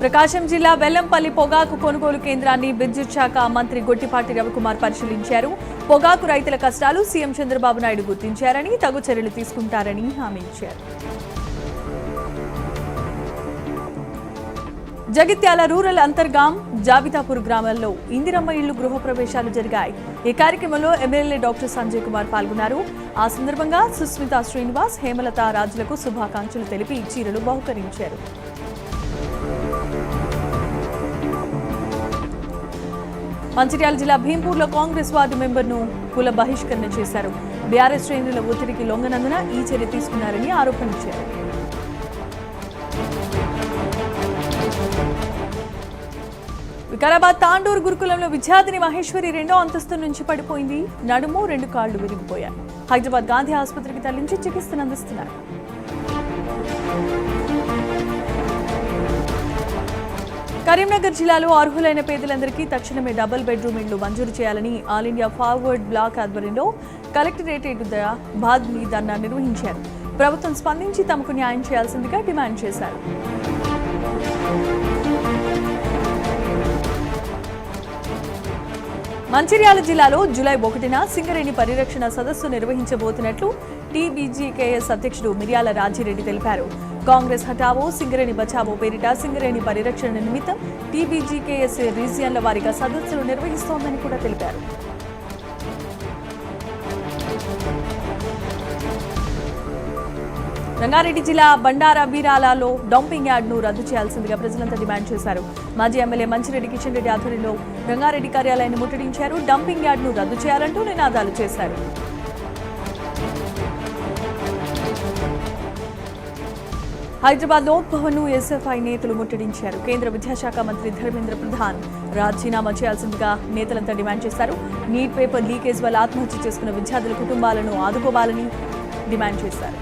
ప్రకాశం జిల్లా వెల్లంపల్లి పొగాకు కొనుగోలు కేంద్రాన్ని విద్యుత్ శాఖ మంత్రి గొట్టిపాటి రవికుమార్ పరిశీలించారు. పొగాకు రైతుల కష్టాలు సీఎం చంద్రబాబు నాయుడు గుర్తించారని తగు చర్యలు తీసుకుంటారని హామీ ఇచ్చారు. జగిత్యాల రూరల్ అంతర్గాం జాబితాపూర్ గ్రామాల్లో ఇందిరమ్మ ఇళ్లు గృహప్రవేశాలు జరిగాయి. ఈ కార్యక్రమంలో ఎమ్మెల్యే డాక్టర్ సంజయ్ కుమార్ పాల్గొన్నారు. ఆ సందర్భంగా సుస్మిత శ్రీనివాస్, హేమలత రాజులకు శుభాకాంక్షలు తెలిపి చీరలు బహుకరించారు. మంచిర్యాల జిల్లా భీంపూర్లో కాంగ్రెస్ వార్డు మెంబర్ను కుల బహిష్కరణ చేశారు. బీఆర్ఎస్ శ్రేణుల ఒత్తిడికి లొంగనందున ఈ చర్య తీసుకున్నారని ఆరోపించారు. వికారాబాద్ తాండూరు గురుకులంలో విద్యార్థిని మహేశ్వరి 2వ అంతస్తు నుంచి పడిపోయింది. నడుము, 2 కాళ్లు విరిగిపోయాయి. హైదరాబాద్ గాంధీ ఆసుపత్రికి తరలించి చికిత్సను అందిస్తున్నారు. కరీంనగర్ జిల్లాలో అర్హులైన పేదలందరికీ తక్షణమే డబుల్ బెడ్రూమ్ ఇళ్లు మంజూరు చేయాలని ఆల్ ఇండియా ఫార్వర్డ్ బ్లాక్ ఆధ్వర్యంలో కలెక్టరేట్ ఎదుట బాద్ని ధర్నా నిర్వహించారు. ప్రభుత్వం స్పందించి తమకు న్యాయం చేయాల్సిందిగా డిమాండ్ చేశారు. మంచిర్యాల జిల్లాలో జూలై 1న సింగరేణి పరిరక్షణ సదస్సు నిర్వహించబోతున్నట్లు టీబీజీకేఎస్ అధ్యక్షుడు మిర్యాల రాజిరెడ్డి తెలిపారు. కాంగ్రెస్ హఠావో సింగరేణి బచావో పేరిట సింగరేణి పరిరక్షణ నిమిత్తం టీబీజీకేఎస్ రీజియన్ల వారీగా సదస్సులు నిర్వహిస్తోందని కూడా తెలిపారు. రంగారెడ్డి జిల్లా బండారా బీరాలలో డంపింగ్ యార్డ్ను రద్దు చేయాల్సిందిగా ప్రజలంతా డిమాండ్ చేశారు. మాజీ ఎమ్మెల్యే మంచిరెడ్డి కిషన్ రెడ్డి ఆధ్వర్యంలో రంగారెడ్డి కార్యాలయాన్ని ముట్టడించారు. డంపింగ్ యార్డ్ను రద్దు చేయాలంటూ నినాదాలు చేశారు. హైదరాబాద్ లోక్ భవన్ ను ఎస్ఎఫ్ఐ నేతలు ముట్టడించారు. కేంద్ర విద్యాశాఖ మంత్రి ధర్మేంద్ర ప్రధాన్ రాజీనామా చేయాల్సిందిగా నేతలంతా డిమాండ్ చేశారు. నీట్ పేపర్ లీకేజ్ వల్ల ఆత్మహత్య చేసుకున్న విద్యార్థుల కుటుంబాలను ఆదుకోవాలని డిమాండ్ చేశారు.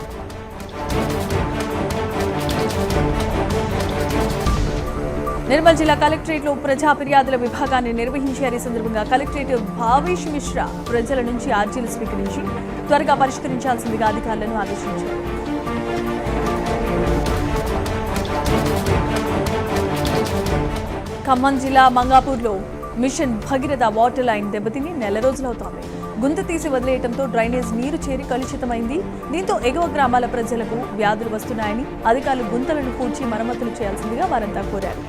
నిర్మల్ జిల్లా కలెక్టరేట్ లో ప్రజా ఫిర్యాదుల విభాగాన్ని నిర్వహించారు. ఈ సందర్భంగా కలెక్టరేట్ భావేష్ మిశ్రా ప్రజల నుంచి అర్జీలు స్వీకరించి త్వరగా పరిష్కరించాల్సిందిగా అధికారులను ఆదేశించారు. ఖమ్మం జిల్లా మంగాపూర్లో మిషన్ భగీరథ వాటర్ లైన్ దెబ్బతిని నెల రోజులవుతోంది. గుంత తీసి వదిలేయడంతో డ్రైనేజ్ నీరు చేరి కలుషితమైంది. దీంతో ఎగువ గ్రామాల ప్రజలకు వ్యాధులు వస్తున్నాయని అధికారులు గుంతలను పూడ్చి మరమ్మతులు చేయాల్సిందిగా వారంతా కోరారు.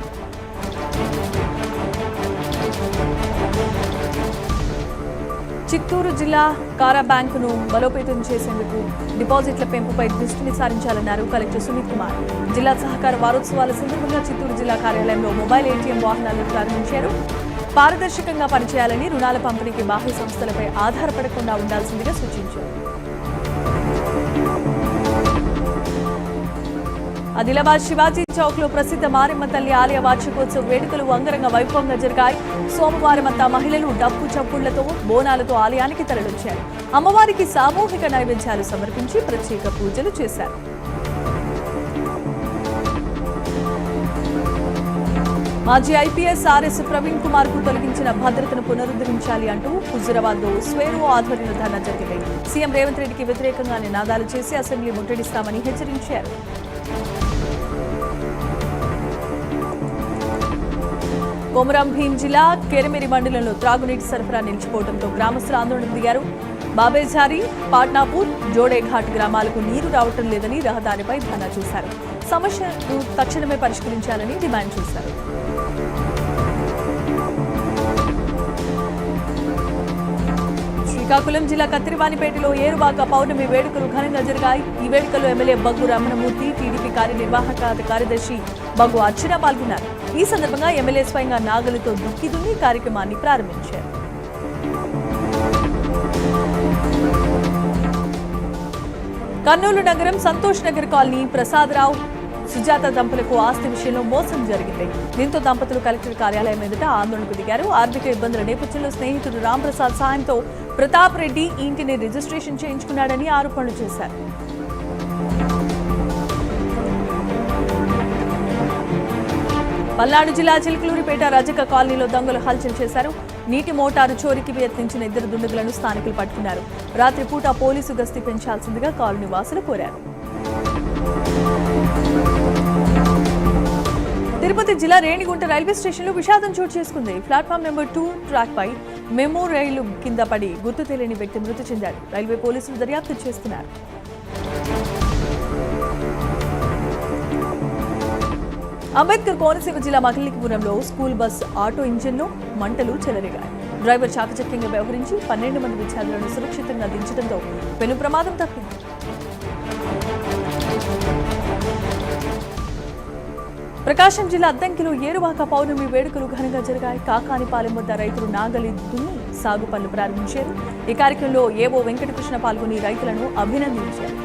చిత్తూరు జిల్లా కారా బ్యాంకును బలోపేతం చేసేందుకు డిపాజిట్ల పెంపుపై దృష్టిని సారించాలన్నారు కలెక్టర్ సునీత్ కుమార్. జిల్లా సహకార వారోత్సవాల సందర్భంగా చిత్తూరు జిల్లా కార్యాలయంలో మొబైల్ ఏటీఎం వాహనాలను ప్రారంభించారు. పారదర్శకంగా పనిచేయాలని, రుణాల పంపిణీకి బాహ్య సంస్థలపై ఆధారపడకుండా ఉండాల్సిందిగా సూచించారు. ఆదిలాబాద్ శివాజీ చౌక్ లో ప్రసిద్ధ మారెమ్మ తల్లి ఆలయ వార్షికోత్సవ వేడుకలు అంగరంగ వైభవంగా జరిగాయి. సోమవారం అంతా మహిళలు డప్పు చప్పుళ్లతో బోనాలతో ఆలయానికి తరలించారు. అమ్మవారికి సామూహిక నైవేద్యాలు సమర్పించి ప్రత్యేక పూజలు చేశారు. మాజీ ఐపీఎస్ ఆర్ఎస్ ప్రవీణ్ కుమార్ కు తొలగించిన భద్రతను పునరుద్ధరించాలి అంటూ హుజురాబాద్ లో స్వేరో ఆధ్వర్యంలో ధర్నా జరిగింది. సీఎం రేవంత్ రెడ్డికి వ్యతిరేకంగా నినాదాలు చేసి అసెంబ్లీ ముట్టడిస్తామని హెచ్చరించారు. కొమరం భీం జిల్లా కెరమెరి మండలంలో త్రాగునీటి సరఫరా నిలిచిపోవడంతో గ్రామస్తులు ఆందోళన దిగారు. బాబేజారి, పాట్నాపూర్, జోడేఘాట్ గ్రామాలకు నీరు రావటం లేదని రహదారిపై ధర్నా చేశారు. సమస్యను తక్షణమే పరిష్కరించాలని డిమాండ్ చేశారు. శ్రీకాకుళం జిల్లా కత్తిరివానిపేటలో ఏరువాక పౌర్ణమి వేడుకలు ఘనంగా జరిగాయి. ఈ వేడుకల్లో ఎమ్మెల్యే బగ్గు రమణమూర్తి, టీడీపీ కార్యనిర్వాహక కార్యదర్శి బగ్గు అర్చన పాల్గొన్నారు. ఈ సందర్భంగా ఎమ్మెల్యే స్వయంగా నాగలితో దుక్కి దున్ని కార్యక్రమాన్ని ప్రారంభించారు. కర్నూలు నగరం సంతోష్ నగర్ కాలనీ ప్రసాదరావు, సుజాత దంపతులకు ఆస్తి విషయంలో మోసం జరిగింది. దీంతో దంపతులు కలెక్టర్ కార్యాలయం ఎదుట ఆందోళనకు దిగారు. ఆర్థిక ఇబ్బందుల నేపథ్యంలో స్నేహితుడు రాంప్రసాద్ సాయంతో ప్రతాప్ రెడ్డి ఇంటిని రిజిస్ట్రేషన్ చేయించుకున్నాడని ఆరోపణలు చేశారు. పల్నాడు జిల్లా చిలుకలూరిపేట రజక కాలనీలో దొంగలు హల్చల్ చేశారు. నీటి మోటారు చోరీకి యత్నించిన 2 దుండగులను స్థానికులు పట్టుకున్నారు. రాత్రిపూట పోలీసు గస్తీ పెంచాల్సిందిగా కాలనీ వాసులు కోరారు. తిరుపతి జిల్లా రేణిగుంట రైల్వే స్టేషన్లో విషాదం చోటు చేసుకుంది. ప్లాట్ఫామ్ నెంబర్ 2 ట్రాక్ పై మెమో రైలు కింద పడి గుర్తు తెలియని వ్యక్తి మృతి చెందాడు. రైల్వే పోలీసులు దర్యాప్తు చేస్తున్నారు. అంబేద్కర్ కోనసీమ జిల్లా మకిలిపురంలో స్కూల్ బస్ ఆటో ఇంజిన్లో మంటలు చెలరేగాయి. డ్రైవర్ చాకచక్యంగా వ్యవహరించి 12 మంది విద్యార్థులను సురక్షితంగా దించడంతో పెను ప్రమాదం తప్పింది. ప్రకాశం జిల్లా అద్దంకిలో ఏరువాక పౌర్ణమి వేడుకలు ఘనంగా జరిగాయి. కాకానిపాలెం వద్ద రైతులు నాగలి దున్ని సాగు పనులు ప్రారంభించారు. ఈ కార్యక్రమంలో ఏవో వెంకటకృష్ణ పాల్గొని రైతులను అభినందించారు.